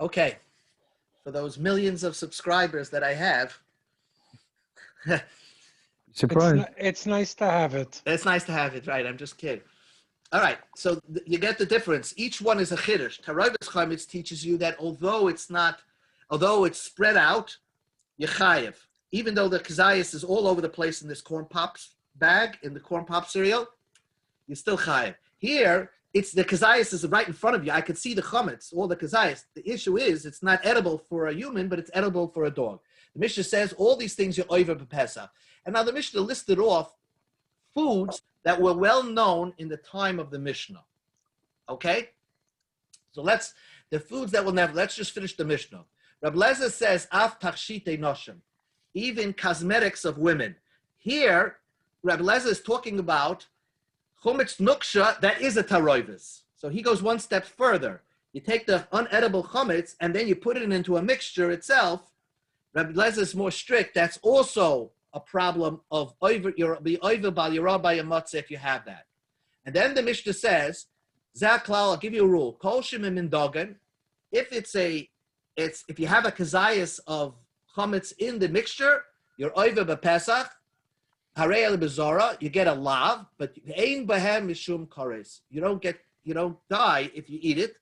Okay, for those millions of subscribers that I have, Surprise. It's nice to have it. it's nice to have it, right? I'm just kidding. All right, so you get the difference. Each one is a chiddush. Taroivus chametz teaches you that although it's spread out, you're chayev. Even though the kazayas is all over the place in this corn pops bag, in the corn pop cereal, you're still chayev. Here, it's the kazayas is right in front of you. I could see the chametz, all the kazayas. The issue is it's not edible for a human, but it's edible for a dog. The Mishnah says all these things you're over b'pesach. And now the Mishnah listed off foods that were well known in the time of the Mishnah. Okay? So let's just finish the Mishnah. Reb Lezer says, Af tachshite noshim, even cosmetics of women. Here, Reb Lezer is talking about chumetz nuksha, that is a taroivis. So he goes one step further. You take the unedible chumetz and then you put it into a mixture itself. Reb Lezer is more strict. That's also a problem of over bal yirah by a matzah if you have that. And then the Mishnah says, Zaklal, I'll give you a rule. Kol shemim min dogan, if you have a kazayas of chametz in the mixture, you're over b'pesach, harei el bezora, you get a lav, but ein bahem mishum kares. You don't die if you eat it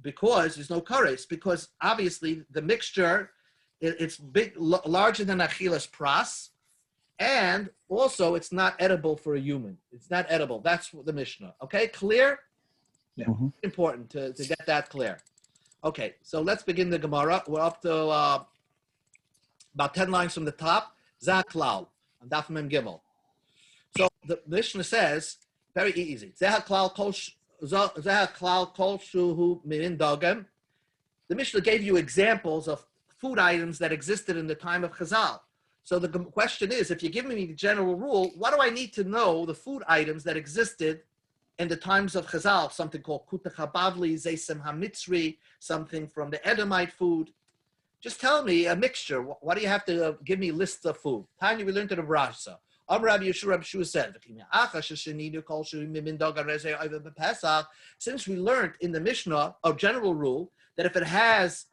because there's no kares, because obviously the mixture, it's big, larger than achilas pras, and also it's not edible for a human. It's not edible. That's the Mishnah. Okay, clear? Yeah. Important to get that clear. Okay, so let's begin the Gemara. We're up to about 10 lines from the top. Zaklal, on Daf Mem Gimel. So the Mishnah says, very easy. Zaklal kol shuhu min dogem. The Mishnah gave you examples of food items that existed in the time of Chazal. So the question is, if you're giving me the general rule, what do I need to know the food items that existed in the times of Chazal? Something called Kutach HaBavli, Zeisem HaMitzri, something from the Edomite food. Just tell me a mixture. Why do you have to give me lists of food? Tanya, we learned in the Brashsa. Rabbi Yeshua said, since we learned in the Mishnah a general rule that if it has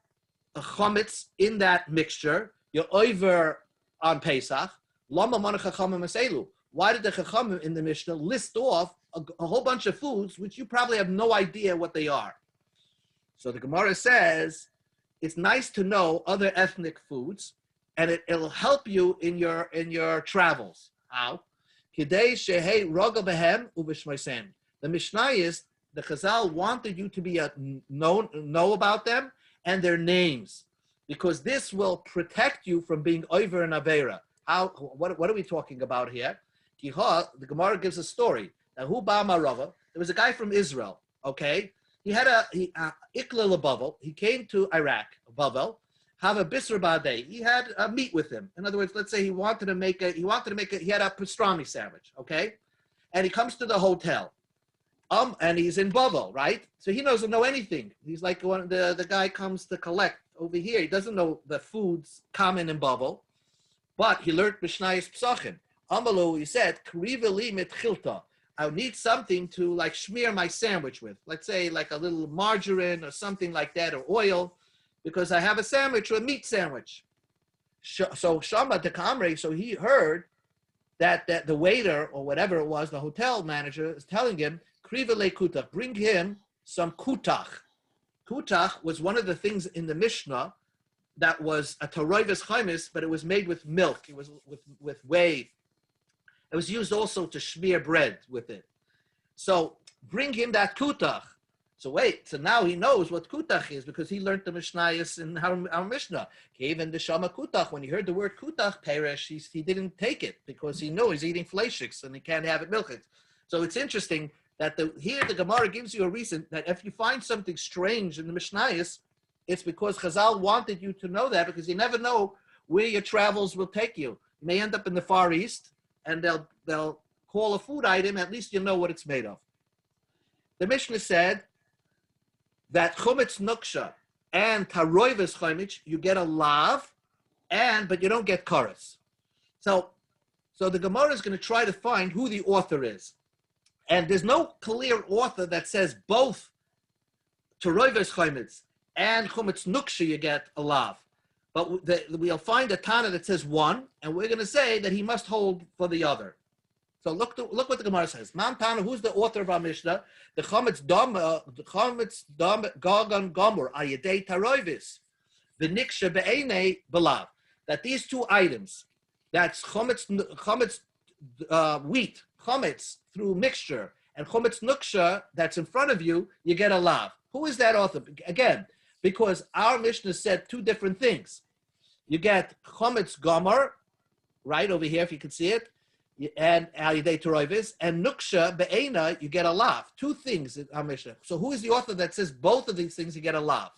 a chametz in that mixture, you're over on Pesach. Why did the Chachamim in the Mishnah list off a whole bunch of foods which you probably have no idea what they are? So the Gemara says it's nice to know other ethnic foods, and it'll help you in your travels. How? The Mishnah is the Chazal wanted you to be know about them and their names, because this will protect you from being over an Aveira. What are we talking about here? The Gemara gives a story. Now, there was a guy from Israel, okay? He had Ikla Bavel. He came to Iraq, Bavel, have a bisr ba'adei. He had a meat with him. In other words, let's say he had a pastrami sandwich, okay? And he comes to the hotel. And he's in Bavel, right? So he doesn't know anything. He's like the guy comes to collect over here. He doesn't know the foods common in Bavel, but he learned Mishnayos Pesachim. Amalu, he said, Kriveli mitchilta. I need something to like smear my sandwich with. Let's say like a little margarine or something like that, or oil, because I have a sandwich or a meat sandwich. So Shama de Kamre, so he heard that the waiter or whatever it was, the hotel manager is telling him, Krivele kutach, bring him some kutach. Kutach was one of the things in the Mishnah that was a taroivis chaimis, but it was made with milk. It was with whey. It was used also to smear bread with it. So bring him that kutach. So now he knows what kutach is because he learned the Mishnayos in our Mishnah. Even the Shama kutach, when he heard the word kutach, Peresh, he didn't take it because he knows he's eating fleishiks and he can't have it milked. So it's interesting that here the Gemara gives you a reason that if you find something strange in the Mishnayos, it's because Chazal wanted you to know that, because you never know where your travels will take you. You may end up in the Far East, and they'll call a food item, at least you know what it's made of. The Mishnah said that chumetz nuksha and taroivis chametz, you get a lav, but you don't get karas. So the Gemara is going to try to find who the author is. And there's no clear author that says both taroivis chametz and chumetz nuksha, you get a lav. But we'll find a Tana that says one, and we're going to say that he must hold for the other. So look what the Gemara says. Man Tana, who's the author of our Mishnah? The chometz dam gagan gomor ayedei taroivis, the niksha be'enei belav. That these two items, that's chometz wheat, chometz through mixture, and chometz nuksha that's in front of you, you get a lav. Who is that author? Again, because our Mishnah said two different things. You get chometz gomer, right over here, if you can see it, and alidei teroivis, and nuksha be'ena, you get a lav. Two things in our Mishnah. So who is the author that says both of these things you get a lav?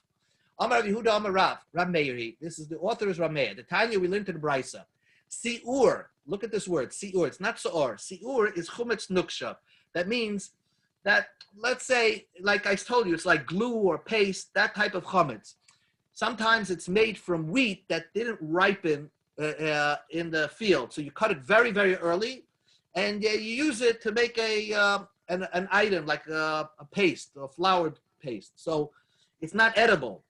Amar Yehuda Amar Rav Meiri. This is the author is Rameir. The Tanya we learned in the Brisa. Siur. Look at this word. Siur. It's not soor. Siur is chumetz nuksha. That means that, let's say, like I told you, it's like glue or paste, that type of chametz. Sometimes it's made from wheat that didn't ripen in the field. So you cut it very, very early, and you use it to make an item like a paste, a floured paste. So it's not edible.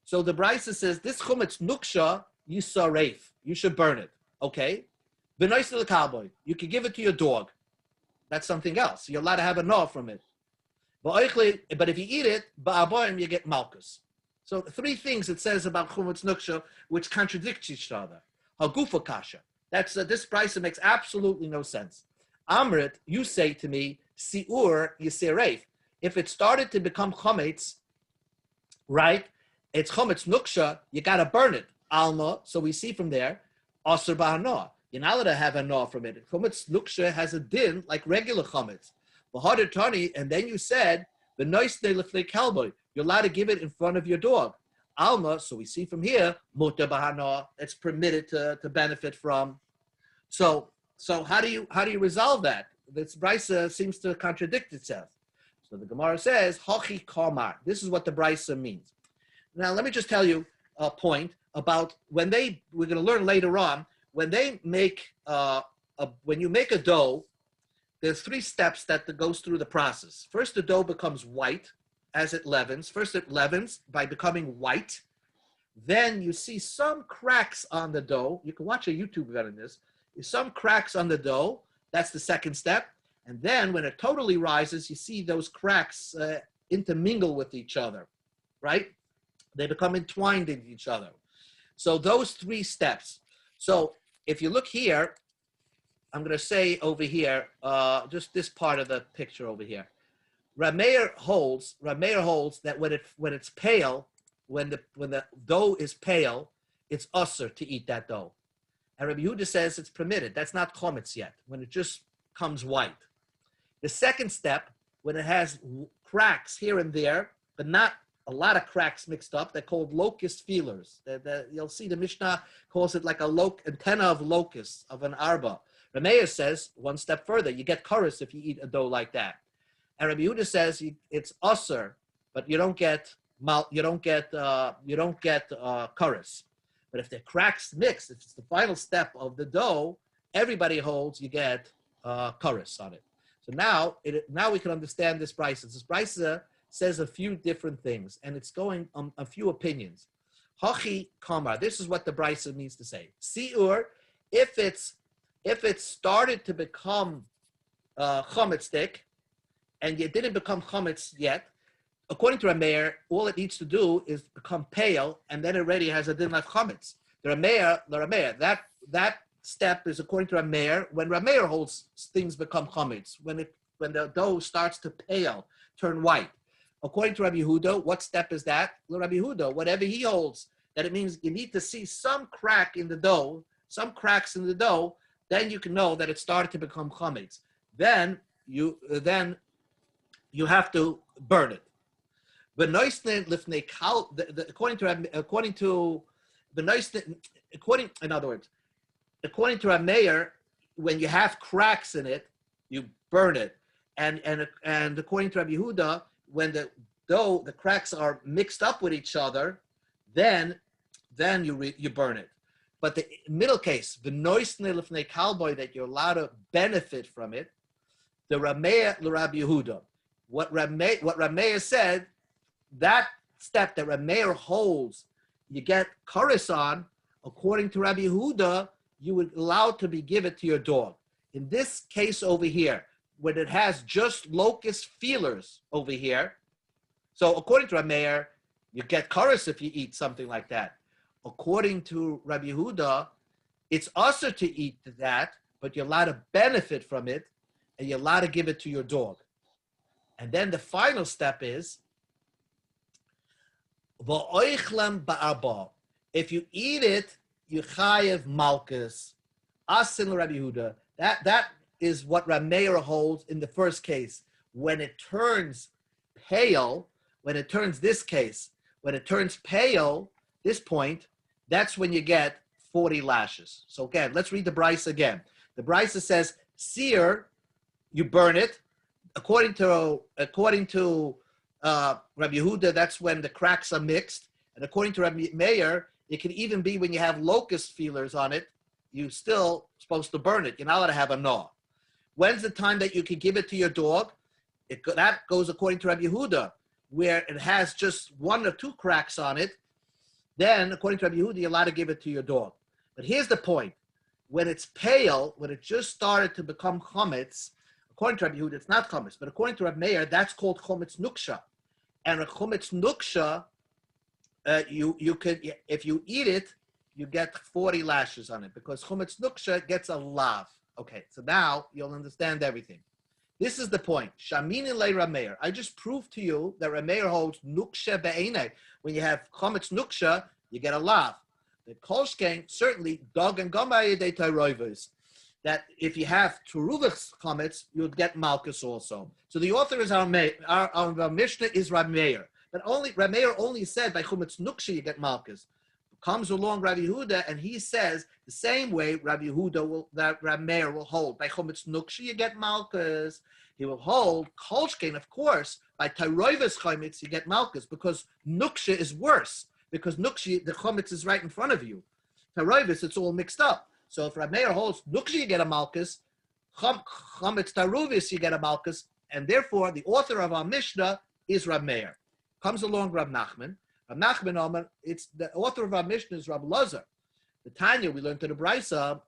So the Brisa says, this chumetz nuksha, yisaref. You should burn it. Okay? B'nois to the cowboy. You can give it to your dog. That's something else. You're allowed to have a gnaw from it. But if you eat it, ba'aboyim, you get malchus. So three things it says about chumetz nuksha which contradict each other. Hagufa kasha. That's this Brisa makes absolutely no sense. Amrit, you say to me, siur yisiref. If it started to become chametz, right? It's chometz nuksha. You got to burn it. Alma. So we see from there, aser ba'hana. You're not allowed to have a gnaw from it. Chometz nuksha has a din like regular chometz. And then you said, the nois lefnei kalboy. You're allowed to give it in front of your dog. Alma, so we see from here, muta bahana, it's permitted to benefit from. So how do you resolve that? This Brisa seems to contradict itself. So the Gemara says, Hachi kamar. This is what the Brisa means. Now let me just tell you a point about we're going to learn later on, when they make when you make a dough, there's three steps that goes through the process. First, the dough becomes white as it leavens. First, it leavens by becoming white. Then you see some cracks on the dough. You can watch a YouTube video on this. Some cracks on the dough. That's the second step. And then when it totally rises, you see those cracks intermingle with each other, right? They become entwined in each other. So those three steps. So if you look here, I'm going to say over here, just this part of the picture over here. Rameir holds that when it's pale, when the dough is pale, it's usher to eat that dough. And Rabbi Yehuda says it's permitted. That's not chometz yet, when it just comes white. The second step, when it has cracks here and there, but not a lot of cracks mixed up, they're called locust feelers. You'll see the Mishnah calls it like antenna of locusts, of an arba. Rameir says one step further, you get chorus if you eat a dough like that. And Rabbi Yehuda says it's usher, but you don't get chorus. But if the cracks mix, if it's the final step of the dough, everybody holds you get chorus on it. So now we can understand this Brisa. This Brisa says a few different things, and it's going on a few opinions. Hachi kamar. This is what the Brisa means to say. Siur, if it's started to become chometz, and it didn't become chometz yet, according to Rameir, all it needs to do is become pale, and then it already has a din like chometz. The Rameir, that step is according to Rameir. When Rameir holds things become chometz, when the dough starts to pale, turn white. According to Rabbi Yehuda, what step is that? Rabbi Yehuda, whatever he holds, that it means you need to see some cracks in the dough, then you can know that it started to become chametz. Then you have to burn it. But according to Rameir, when you have cracks in it, you burn it, and according to Rabbi Yehuda, when the cracks are mixed up with each other, then you burn it. But the middle case, the noisne lifnei kalboy, that you're allowed to benefit from it, the Rameir l'Rabbi Yehuda. What Rameir said, that step that Rabbi Meir holds, you get kares on, according to Rabbi Yehuda, you would allow to be given to your dog. In this case over here, when it has just locust feelers over here, so according to Rabbi Meir, you get kares if you eat something like that. According to Rabbi Yehuda, it's also to eat that, but you're allowed to benefit from it, and you're allowed to give it to your dog. And then the final step is, if you eat it, you chayev malchus. Asin Rabbi Yehuda. That is what Rabbi Meir holds in the first case. When it turns pale, when it turns pale, this point, that's when you get 40 lashes. So again, let's read the Bryce again. The Bryce says, sear, you burn it. According to Rabbi Yehuda, that's when the cracks are mixed. And according to Rabbi Meir, it can even be when you have locust feelers on it, you're still supposed to burn it. You're not allowed to have a gnaw. When's the time that you can give it to your dog? That goes according to Rabbi Yehuda, where it has just 1 or 2 cracks on it. Then, according to Rabbi Yehuda, you're allowed to give it to your dog. But here's the point. When it's pale, when it just started to become chametz, according to Rabbi Yehuda, it's not chametz. But according to Rabbi Meir, that's called chametz nuksha. And a chametz nuksha, you could, if you eat it, you get 40 lashes on it, because chametz nuksha gets a lav. Okay, so now you'll understand everything. This is the point. Shamini le Rameir. I just proved to you that Rameir holds nuksha be'ene. When you have chametz nuksha, you get a lav. The kolshkein, certainly, dog and gomay de tayroivers, that if you have teruvich chametz, you'll get malchus also. So the author is our Mishnah is Rameir. But Rameir only said by chametz nuksha you get malchus. Comes along Rabbi Yehuda, and he says the same way Rabbi Yehuda Rabbi Meir will hold. By chometz nuksha you get malchus. He will hold kolshkein, of course. By tayroivas chometz you get malchus, because nuksha is worse. Because nuksha, the chometz is right in front of you. Tayroivas, it's all mixed up. So if Rabbi Meir holds nuksha you get a malchus, chometz taruvis you get a malchus, and therefore the author of our Mishnah is Rabbi Meir. Comes along Rabbi Nachman. Rabbi Nachman, it's the author of our Mishnah is Rabbi Lazar. The Tanya we learned to the Brisa.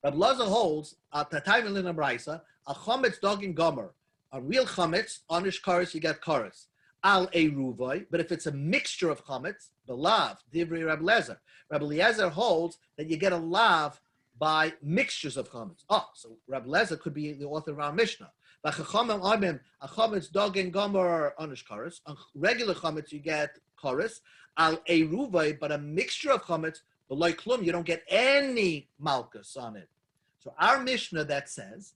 Rabbi Lazar holds Tatayim in the Brisa a chametz dog and gomer. On real chametz, on ishkaris you get karis. Al eruvai, but if it's a mixture of chametz, the lav divri Rabbi Lezer. Rabbi Eliezer holds that you get a lav by mixtures of chametz. Oh, so Rabbi Lezer could be the author of our Mishnah. A chametz dog and gomer onish kares. On regular chametz you get kares. Al eruvai, but a mixture of chametz, but like klum, you don't get any malchus on it. So our Mishnah that says,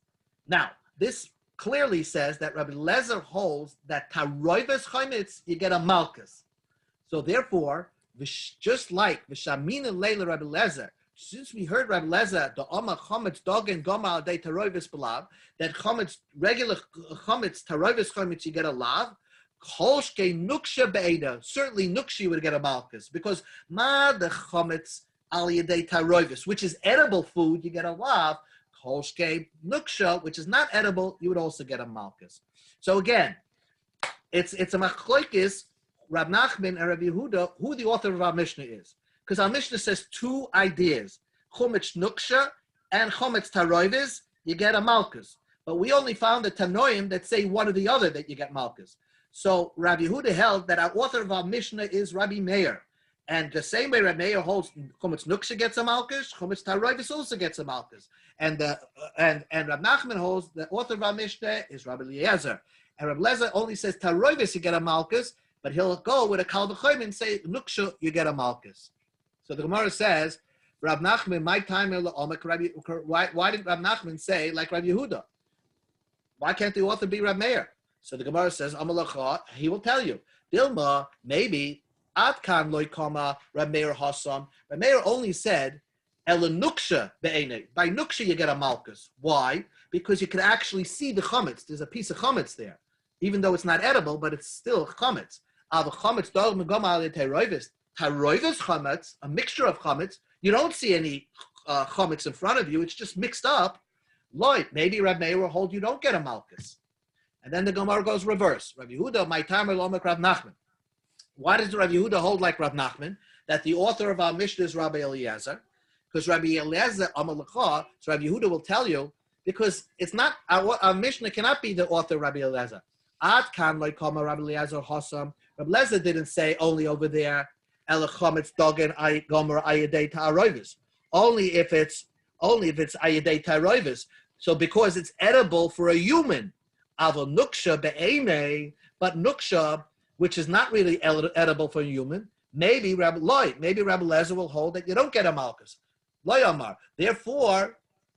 now this clearly says that Rabbi Lezer holds that taroivas chametz you get a malchus. So therefore, just like v'shamina leila Rabbi Lezer. Since we heard Rabbi Lezer, the Amma chametz dog and goma al day taroivas belav, that chametz regular chametz taroivas chametz you get a lav. Kolshke nuksha be'eda, certainly nuksha would get a malchus, because ma the chametz al yedei taroivas, which is edible food, you get a lav. Kolshke nuksha, which is not edible, you would also get a malchus. So again, it's a machloikis, Rab Nachman and Rabbi Yehuda, who the author of our Mishnah is. Because our Mishnah says 2 ideas, chometz nuksha and chometz taroivis, you get a malchus. But we only found the Tanoim that say one or the other that you get malchus. So Rabbi Yehuda held that our author of our Mishnah is Rabbi Meir. And the same way Rabbi Meir holds chometz nuksha gets a malchus, chometz taroivis also gets a malchus. And Rabbi Nachman holds the author of our Mishnah is Rabbi Eliezer. And Rabbi Eliezer only says taroivis you get a malchus, but he'll go with a kal v'choim and say nuksha you get a malchus. So the Gemara says, Rab Nachman, my time, why didn't Rab Nachman say like Rabbi Yehuda? Why can't the author be Rab Meir? So the Gemara says, Amalacha, he will tell you. Dilma, maybe, Atkan loy kama Rab Meir hasam. Rab Meir only said, Ela nuksha be'ene. By nuksha you get a malchus. Why? Because you can actually see the chametz. There's a piece of chametz there. Even though it's not edible, but it's still chametz. Av chametz dog megama al teroivis. Taroivas chametz, a mixture of chametz, you don't see any chametz in front of you, it's just mixed up. Lloyd, maybe Rab Meir will hold you don't get a malchus. And then the Gemara goes reverse. Rabbi Yehuda, my timer lomek Rav Nachman. Why does Rabbi Yehuda hold like Rav Nachman, that the author of our Mishnah is Rabbi Eliezer? Because Rabbi Eliezer, Amar L'cha, so Rabbi Yehuda will tell you, because it's not, our Mishnah cannot be the author of Rabbi Eliezer. Ad kan like Kama Rabbi Eliezer Hossam. Rabbi Eliezer didn't say only over there, Elachometz Dogen Gomer Ayadei Ta'arovis. Only if it's Ayadei Ta'arovis. So because it's edible for a human, Avo Nuksha Be'ene, but Nuksha, which is not really edible for a human, maybe Rabbi Eliezer will hold that you don't get a malchus. Loy Amar. Therefore,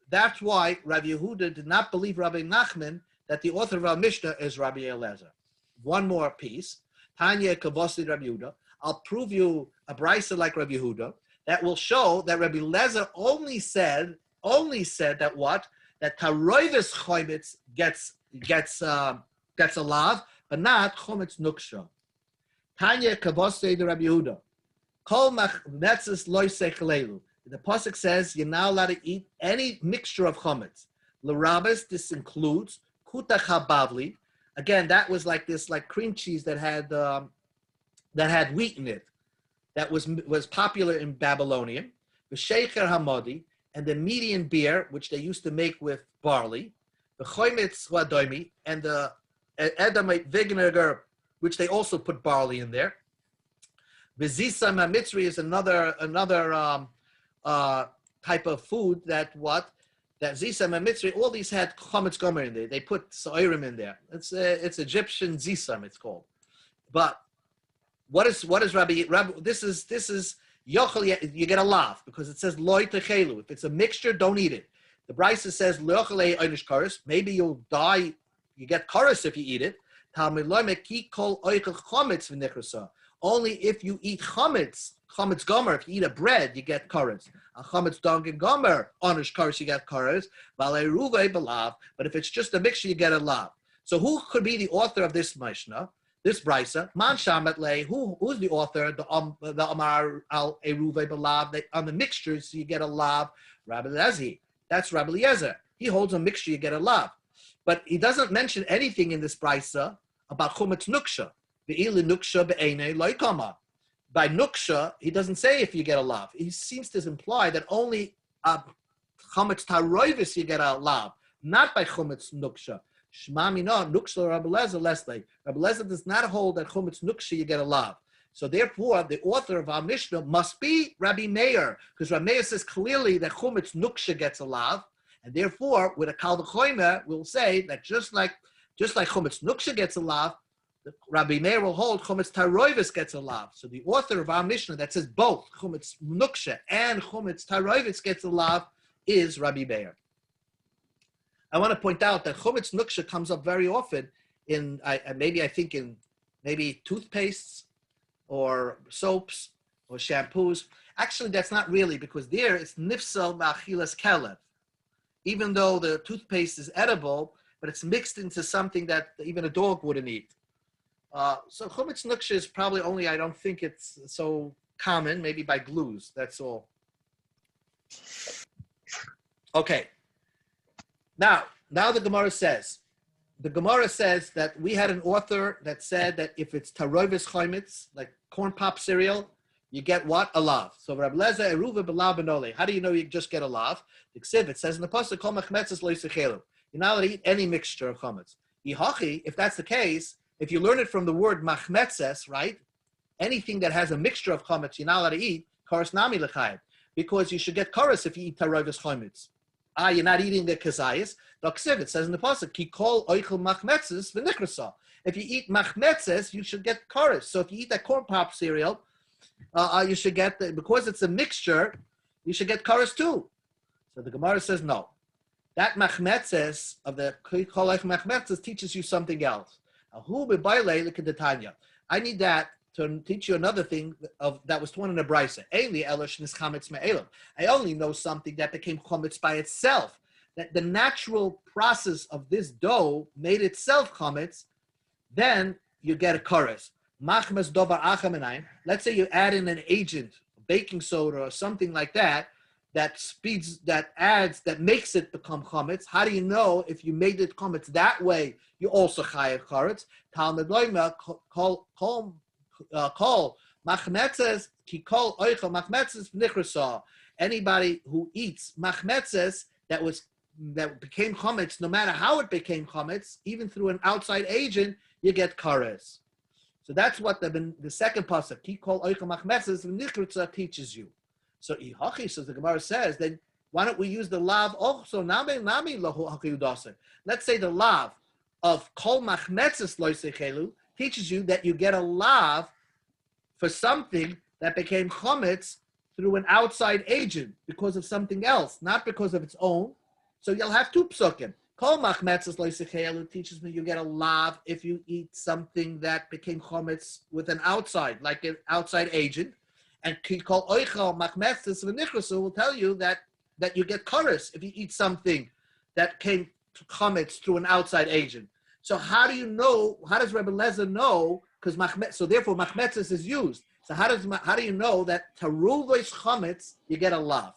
that's why Rabbi Yehuda did not believe Rabbi Nachman that the author of our Mishnah is Rabbi Eliezer. One more piece. Tanya Kavosi Rabbi Yehuda. I'll prove you a brisa like Rabbi Yehuda that will show that Rabbi Eliezer only said that what? That Taroivis Chometz gets a lav, but not Chometz Nuksha. Tanya Kavosi Rabbi Yehuda. Kol machmetzes loy sechelelu. The pasuk says you're not allowed to eat any mixture of chometz. L'rabes, this includes kuta chabavli. Again, that was like cream cheese that had wheat in it. That was popular in Babylonian. The shecher hamodi, and the median beer, which they used to make with barley. The chometz wadoimi, and the Edomite vinegar, which they also put barley in there. V'zisa mamitzri is another type of food that zisa mamitzri. All these had chometz gomer in there. They put soirim in there. It's Egyptian zisam. It's called. But what is Rabbi? This is yochel. You get a lav because it says loy techelu. If it's a mixture, don't eat it. The brisa says lochel einish kares. Maybe you'll die. You get kares if you eat it. Only if you eat chametz gomer, if you eat a bread, you get kares. A chametz dongen gomer, onish kares, you get kares. But if it's just a mixture, you get a lav. So who could be the author of this Mishnah, this brisa? Man shamet le. Who's the author? The Amar al eruve belav. On the mixtures, you get a lav. Rabbi Eliezer. That's Rabbi Eliezer. He holds a mixture, you get a lav. But he doesn't mention anything in this brisa about chometz nuksha. Ve'ili nuksha be'ene loikama. By nuksha, he doesn't say if you get a lav. He seems to imply that only chometz taroivis you get a lav, not by chometz nuksha. Shma mina nuksha Rabbi Eliezer lesle. Rabbi Eliezer does not hold that chometz nuksha you get a lav. So therefore, the author of our Mishnah must be Rabbi Meir, because Rabbi Meir says clearly that chometz nuksha gets a lav. And therefore, with a kal v'chomer, we'll say that just like chometz nuksha gets a lav, Rabbi Meir will hold chometz taroivis gets a lav. So the author of our Mishnah that says both chometz nuksha and chometz taroivis gets a lav is Rabbi Meir. I want to point out that chometz nuksha comes up very often in maybe toothpastes or soaps or shampoos. Actually, that's not really, because there it's nifsal ma'achilas kelev. Even though the toothpaste is edible, but it's mixed into something that even a dog wouldn't eat. So chometz nuksha is probably only, I don't think it's so common, maybe by glues, that's all. Okay. Now the Gemara says that we had an author that said that if it's taroivis chometz, like corn pop cereal, you get what? A lav. So Rabbi Eliezer, eruva b'lav benole. How do you know you just get a lav? The ksiv, it says in the pasuk, kol machmetzes lo yisechelu. You're not allowed to eat any mixture of chametz. Ihachi, if that's the case, if you learn it from the word machmetzes, right? Anything that has a mixture of chametz, you're not allowed to eat. Karas nami lechayim, because you should get karas if you eat taroivis chametz. You're not eating the kazayis. The ksiv, it says in the pasuk, ki kol oichel machmetzes v'nichrasa. If you eat machmetzes, you should get karas. So if you eat that corn pop cereal, you should get, because it's a mixture, you should get karas too. So the Gemara says no. That machmetzes of the kolech machmetzes teaches you something else. I need that to teach you another thing that was taught in the brisa. I only know something that became chometz by itself. That the natural process of this dough made itself chometz. Then you get a karas. Let's say you add in an agent, baking soda or something like that, that makes it become chametz. How do you know if you made it chametz that way? You also chayav chametz. Talmud loyma kol Kol machmetzes ki kol oichel machmetzes v'nichrasa. Anybody who eats machmetzes that became chametz, no matter how it became chametz, even through an outside agent, you get kares. So that's what the second pasuk, ki kol oichel machmetzes v'nichrasa, teaches you. So ihachi, so the Gemara says, then why don't we use the lav also? Let's say the lav of kol machmetzes lo sechelu teaches you that you get a lav for something that became chametz through an outside agent because of something else, not because of its own. So you'll have two psukim. Kol machmetzes lo sechelu teaches me you get a lav if you eat something that became chametz with an outside, like an outside agent. And kol oichel machmetzes v'nichrasu will tell you that you get kares if you eat something that came to chametz through an outside agent. So how do you know? How does Rebbe Lezer know? Because so therefore machmetzes is used. So how do you know that taruvois chametz you get a lav?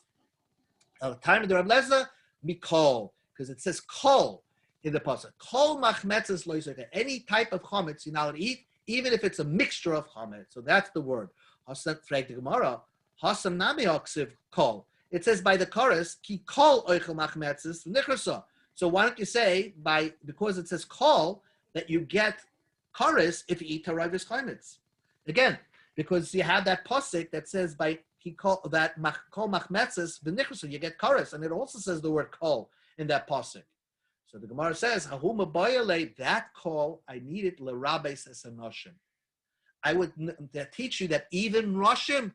At the time of the Rebbe Lezer, mikol, because it says kol in the pasuk. Kol machmetzes lo yisrael. Any type of chametz you're not allowed to eat, even if it's a mixture of chametz. So that's the word. Hasam frag the Gemara. Hasam nami oksiv kol. It says by the chorus, ki kol oichel machmetzes v'nichrasa. So why don't you say because it says kol that you get chorus if you eat tarayvus chametz? Again, because you have that pasuk that says by ki kol kol machmetzes v'nichrasa you get chorus, and it also says the word kol in that pasuk. So the Gemara says hahuma bayale, that kol I need it l'rabes es anoshim. I would teach you that even Roshim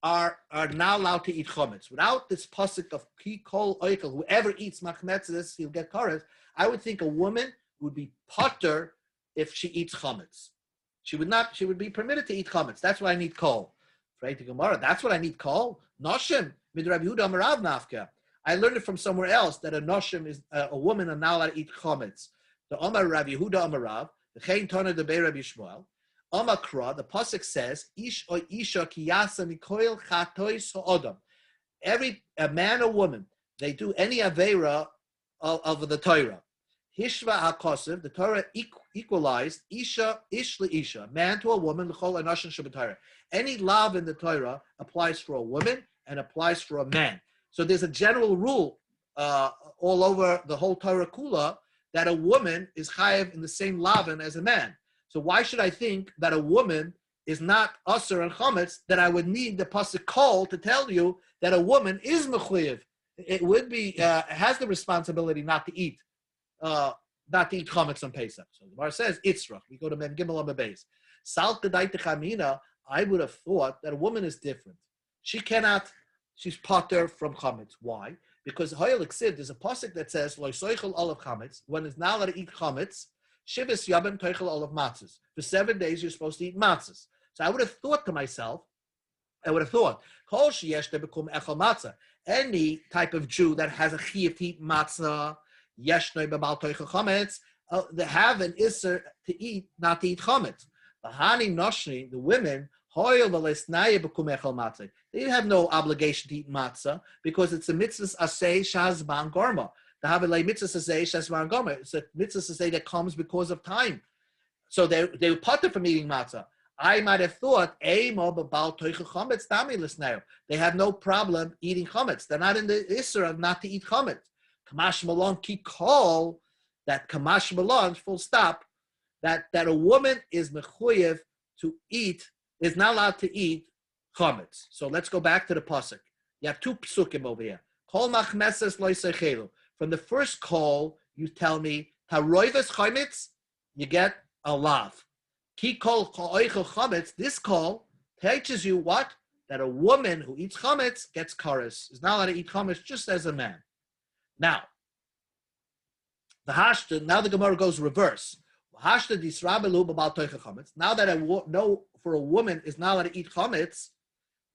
are not allowed to eat chametz. Without this pasuk of ki kol oikel, whoever eats machmetzes, he'll get kares. I would think a woman would be potter if she eats chametz. She would be permitted to eat chametz. That's why I need kol. Right to Gemara, that's what I need kol. Noshim, mid Rabbi Yehuda Amarav nafka. I learned it from somewhere else that a noshim is a woman are not allowed to eat chametz. The Omar Rabbi Yehuda Amarav, the Chein Tana de Bei Rabbi Shmuel, Amakra, the pasuk says, "Ish o isha kiyasa mikoil chatois ha'odam." Every man or woman, they do any avera of the Torah. Hishva hakosiv, the Torah equalized isha ish isha, man to a woman. L'chol anashin shabbatayra. Any lav in the Torah applies for a woman and applies for a man. So there's a general rule all over the whole Torah kula that a woman is chayav in the same lavin as a man. So why should I think that a woman is not usher and chametz, that I would need the pasuk kol to tell you that a woman is mechuyev? It would be, has the responsibility not to eat chametz on Pesach. So the Gemara says, Itzrach. We go to Mem Gimel on the base. Sal kedai techamina, I would have thought that a woman is different. She's potter from chametz. Why? Because Hoyel Ksiv, there's a pasuk that says, Lo soichel olav chametz, when it's not allowed to eat chametz, Shivas Yabim Teichel Olav Matzahs. For 7 days, you're supposed to eat matzahs. So I would have thought to myself, Kol sheyesh bekum echel matzah. Any type of Jew that has a chiyuv to eat matzah, yeshnoi b'bal teichel chametz, they have an isser to eat, not to eat chametz. Bahani noshni, the women, hoyel v'lesnaya bekum echel matzah. They have no obligation to eat matzah because it's a mitzvah asay shazman gorma. It's a mitzvah that comes because of time. So they potter from eating matzah. I might have thought, they have no problem eating chametz. They're not in the isser of not to eat chametz. Kamash malon ki kol, that kamash malon, full stop, that a woman is mechuyev to eat, is not allowed to eat chametz. So let's go back to the pasuk. You have two psukim over here. Kol machmeses lo yisechelu. From the first call, you tell me, taroivas chametz, you get a lav. Ki kol oichel chametz, this call teaches you what? That a woman who eats chametz gets kares. Is not allowed to eat chametz just as a man. Now, now the Gemara goes reverse. Now that I know for a woman is not allowed to eat chametz,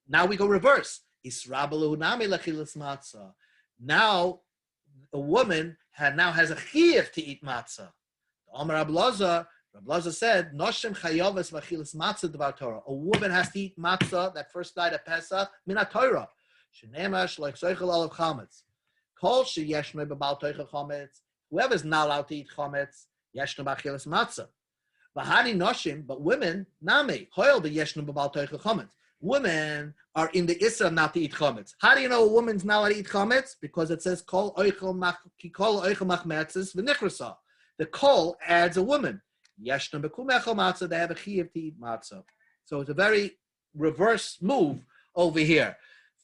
now we go reverse. Now, a woman now has a chiyuv to eat matzah. Amar Rablaza said, "Noshim chayovas v'achilas matzah devar Torah." A woman has to eat matzah that first night of Pesach min Torah. Shenemash like soichel olav chametz. Kol sheyeshme b'bal toichel chametz. Whoever is not allowed to eat chametz, yeshne b'achilas matzah. V'hani noshim, but women, name, hoil b'yeshnu b'bal toichel chometz. Women are in the Isra not to eat chometz. How do you know a woman's not allowed to eat chometz? Because it says kol oichel machmetzes v'nichrasa. The kol adds a woman. Yeshnu b'kumechel matzah, they have a chiyuv to eat matzah. So it's a very reverse move over here.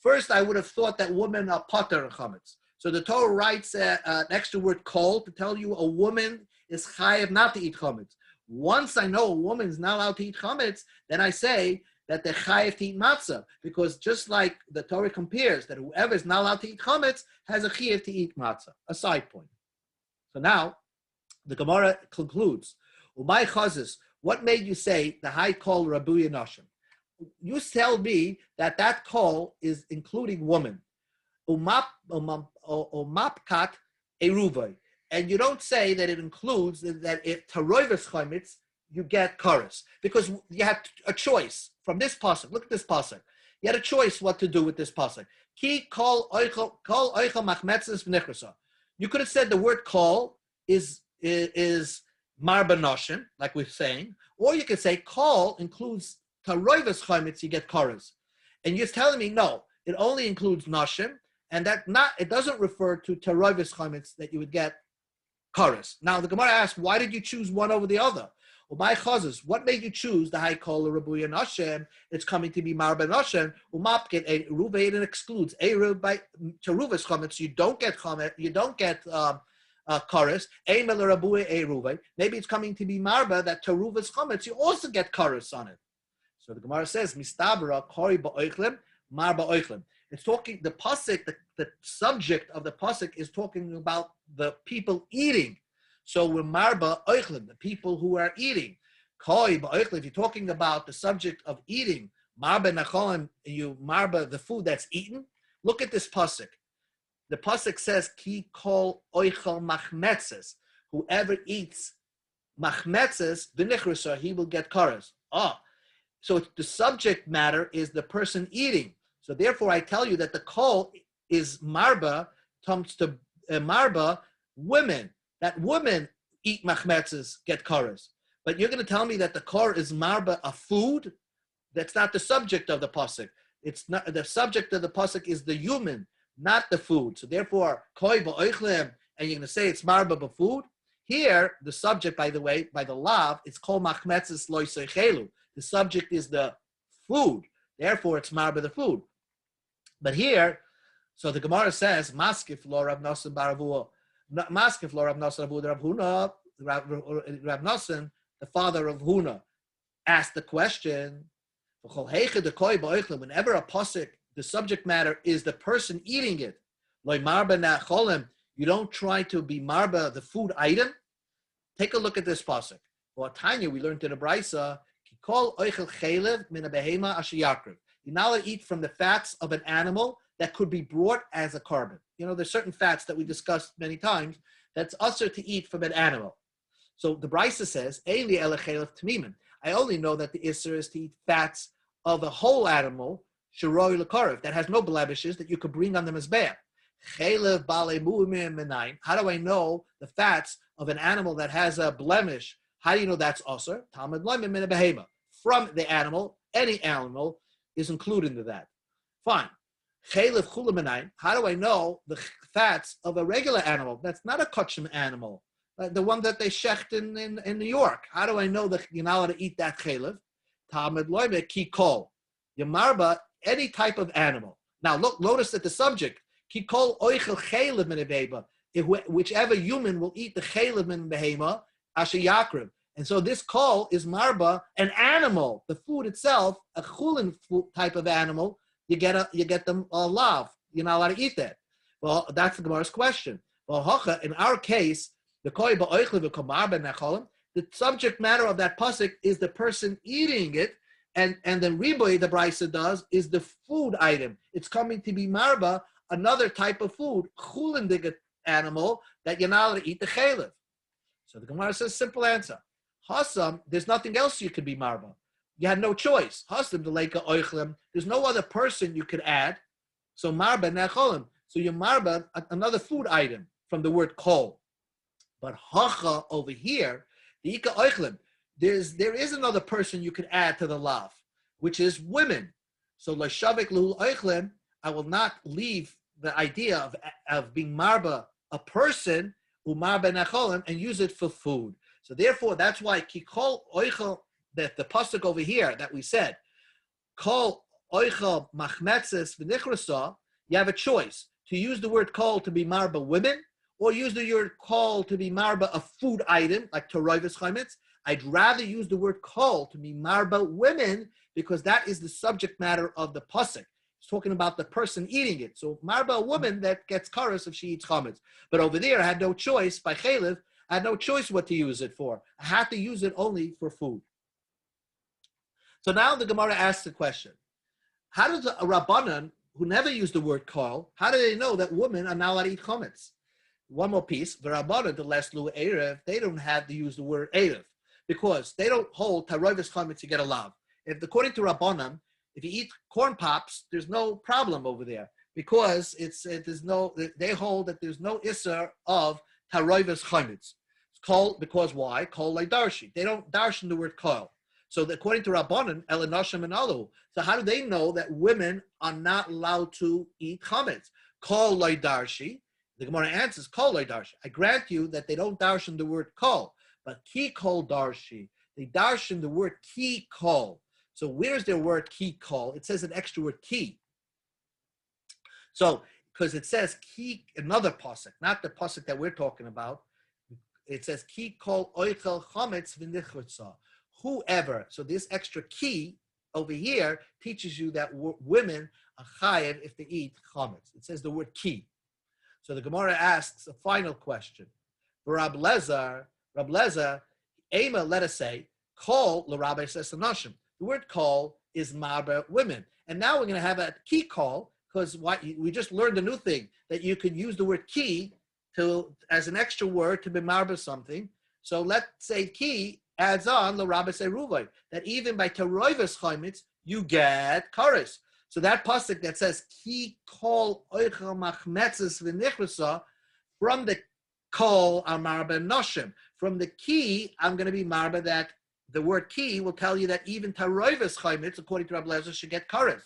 First, I would have thought that women are pater chometz. So the Torah writes an extra word kol to tell you a woman is chayav not to eat chometz. Once I know a woman is not allowed to eat chametz, then I say that they're chayav to eat matzah, because just like the Torah compares that whoever is not allowed to eat chametz has a chayav to eat matzah. A side point. So now the Gemara concludes, "Umay chazis, what made you say the high call rabuya nashim? You tell me that that call is including woman. Umapkat eruvay." And you don't say that it includes that if taroivas chametz, you get chorus. Because you had a choice from this pasuk. Look at this pasuk. You had a choice what to do with this pasuk. Ki kol oichel machmetzes v'nichrasa. You could have said the word kol is marba noshim, like we're saying. Or you could say kol includes taroivas chametz, you get chorus. And you're telling me, no, it only includes noshim, and it doesn't refer to taroivas chametz that you would get chorus. Now the Gemara asks, why did you choose one over the other? Well, my chazes, what made you choose the high call Rabuya Nashem? It's coming to be Marba Nashem. Umapket a Ruvain, it excludes a by Teruvas chametz. You don't get chametz. You don't get chorus. A Mel Rabuya a Ruvain. Maybe it's coming to be Marba that Teruvas chametz. You also get chorus on it. So the Gemara says, Mistabra Kori ba'oichlem Marba oichlem. It's talking, the pasuk, the subject of the pasuk is talking about the people eating. So we're marba oichlim, the people who are eating. Koi ba'oichlem, if you're talking about the subject of eating, marba nacholim, you marba the food that's eaten. Look at this pasuk. The pasuk says, ki kol oichel machmetzes. Whoever eats machmetzes, v'nichrasa, he will get karas. So the subject matter is the person eating. So therefore, I tell you that the kol is marba, comes to marba, women. That women eat machmetzes, get koras. But you're going to tell me that the kor is marba, a food? That's not the subject of the pasuk. It's not the subject of the pasuk is the human, not the food. So therefore, koi ba'oichlem, and you're going to say it's marba b'food. Here, the subject, by the way, by the lav, it's kol machmetzes loy seichelu. The subject is the food. Therefore, it's marba the food. But here, so the Gemara says, Maskif lo Rav Nosson Baravua, Maskif lo Rav Nosson Rav Huna, Rav Nosson, the father of Huna, asked the question, whenever a pasuk, the subject matter is the person eating it, you don't try to be marba, the food item. Take a look at this pasuk. Well, Tanya, we learned in the Brisa, you're not allowed to eat from the fats of an animal that could be brought as a carbon. You know, there's certain fats that we discussed many times that's usher to eat from an animal. So the Brisa says, I only know that the Isser is to eat fats of a whole animal, that has no blemishes, that you could bring on the Mizbeach. How do I know the fats of an animal that has a blemish? How do you know that's usher? From the animal, any animal is included into that. Fine. How do I know the fats of a regular animal? That's not a kachim animal. The one that they shecht in New York. How do I know that you're not allowed to eat that chaylev? Talmud loime ki kol. Yamarba, any type of animal. Now look, notice that the subject, ki kol oichel chaylev min behema. Whichever human will eat the chaylev min behema, asher yakriv. And so this kol is marba, an animal, the food itself, a chulin type of animal. You get them lav. You're not allowed to eat that. Well, that's the Gemara's question. Well, in our case, the subject matter of that pasuk is the person eating it, and the riboy the Brisa does is the food item. It's coming to be marba, another type of food, chulin animal that you're not allowed to eat the chaylev. So the Gemara says simple answer. Hasam, there's nothing else you could be marba. You had no choice. Hasam the leika oichlem. There's no other person you could add. So marba necholim. So you marba another food item from the word kol. But hacha over here, the ika oichlem. there is another person you could add to the lav, which is women. So Lashavik Lul Eichlim, I will not leave the idea of being marba a person, umarba necholim, and use it for food. So therefore, that's why kikol oichel, that the pasuk over here that we said, kol oichel machmetzes v'nichrasa, you have a choice to use the word kol to be marba women, or use the word kol to be marba a food item, like teroivus chametz. I'd rather use the word kol to be marba women, because that is the subject matter of the pasuk. It's talking about the person eating it. So marba, a woman that gets karas if she eats chametz. But over there, I had no choice. By chaylev, I had no choice what to use it for. I had to use it only for food. So now the Gemara asks the question: how does a rabbanan who never used the word kol, how do they know that women are not allowed to eat chametz? One more piece: the rabbanan, the last lu erev, they don't have to use the word erev because they don't hold taroivus chametz to get a lav. If according to rabbanan, if you eat corn pops, there's no problem over there because they hold that there's no isser of taroivus chametz. It's called because why? Kol like darshi. They don't darshan the word kol. So according to rabbanan, elanashim and alu. So how do they know that women are not allowed to eat chametz? Kol like darshi. The Gemara answers kol like darshi. I grant you that they don't darshan the word kol, but ki kol darshi. They darshan the word ki kol. So where's their word ki kol? It says an extra word ki. So because it says ki, another pasuk, not the pasuk that we're talking about. It says ki kol oichel chametz v'nichutza. Whoever. So this extra ki over here teaches you that women are chayev if they eat chametz. It says the word ki. So the Gemara asks a final question. For Rab Lezer, Ema, let us say, kol l'Rabbi says nashim. The word kol is marba women. And now we're going to have a ki kol, because we just learned a new thing, that you could use the word ki as an extra word to be marba something. So let's say ki adds on l'Rabbi Seruvay, that even by teroivus chametz, you get kares. So that pasuk that says ki kol oichel machmetzes v'nichrasa, from the kol are marba noshim. From the ki, I'm going to be marba that the word ki will tell you that even taroivus chametz, according to Rabbi Lezer, should get kares.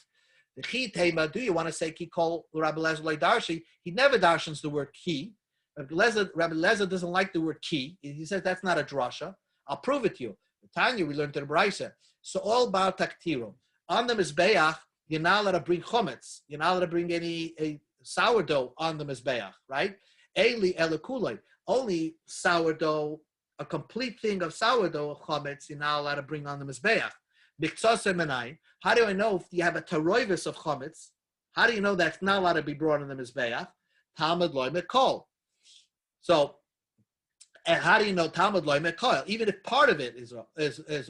The chi tema, do you want to say ki kol Rabbi Lezer like darshi? He never darshans the word ki. Rabbi Lezer doesn't like the word ki. He says that's not a drasha. I'll prove it to you. The Tanya we learned in the Brisa. So all about taktiro. On the mizbeach, you're not allowed to bring chometz. You're not allowed to bring any sourdough on the mizbeach, right? Eli elikulei. Only sourdough, a complete thing of sourdough chometz, you're not allowed to bring on the mizbeach. Miktsaseh menai. How do I know if you have a taroivus of chometz? How do you know that's not allowed to be brought on the mizbeach? Talmud loy mekol. So, and how do you know Talmud loy mekol? Even if part of it is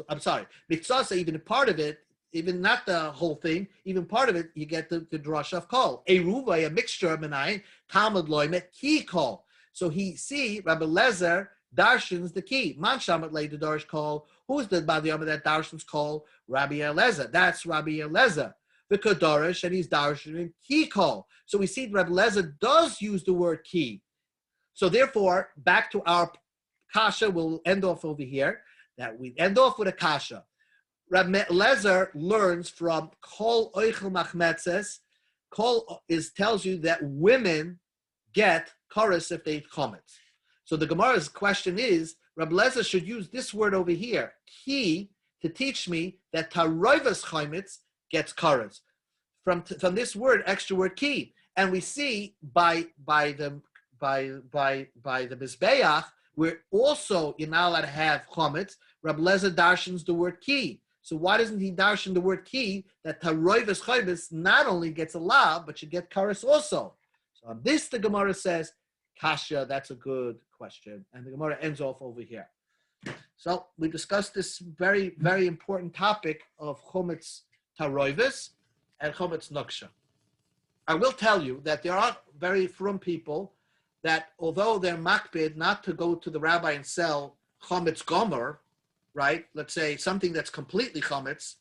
I'm sorry, miktsaseh, even if part of it, even not the whole thing, even part of it, you get the drush of kol. A ruva, a mixture of menai, Talmud loy ki kol. So Rabbi Lezer darshans the key. Man shamat lay the darsh kol. Who's the Badiyama that darshans kol? Rabbi Eliezer. That's Rabbi Eliezer. The Kadarish, and he's darshaning ki kol. So we see Rabbi Eliezer does use the word ki. So therefore, back to our kasha, we'll end off over here. That we end off with a kasha. Rabbi Eliezer learns from kol oichel machmetzes. Kol tells you that women get kares if they eat chametz. So the Gemara's question is, Rabbi Eliezer should use this word over here, ki, to teach me that taroivus chametz gets kares. From this word, extra word ki, and we see by the mizbeach, where also you're not allowed to have chametz. Rabbi Eliezer darshans the word ki. So why doesn't he darshan the word ki, that taroivus chametz not only gets a lav, but should get kares also? So on this, the Gemara says, kasha, that's a good question. And the Gemara ends off over here. So we discussed this very, very important topic of chometz taroivus and chometz nuksha. I will tell you that there are very frum people that, although they're makbid not to go to the rabbi and sell chometz gomer, right? Let's say something that's completely chometz,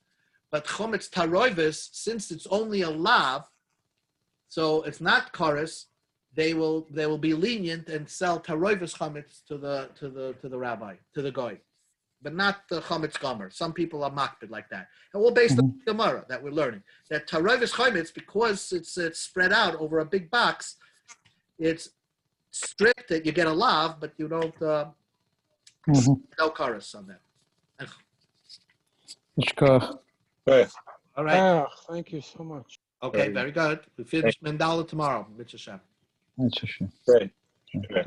but chometz taroivus, since it's only a lav, so it's not kares, they will be lenient and sell taroivus chametz to the rabbi, to the goy. but not the chametz gomer. Some people are makbid like that, and we're based on the Gemara that we're learning that tarovis chametz, because it's spread out over a big box. It's strict that you get a lav, but you don't no chorus on that. Right. All right. Thank you so much. Okay, very good. We finish Mandala tomorrow. Mitzvah Shem. Great. Okay.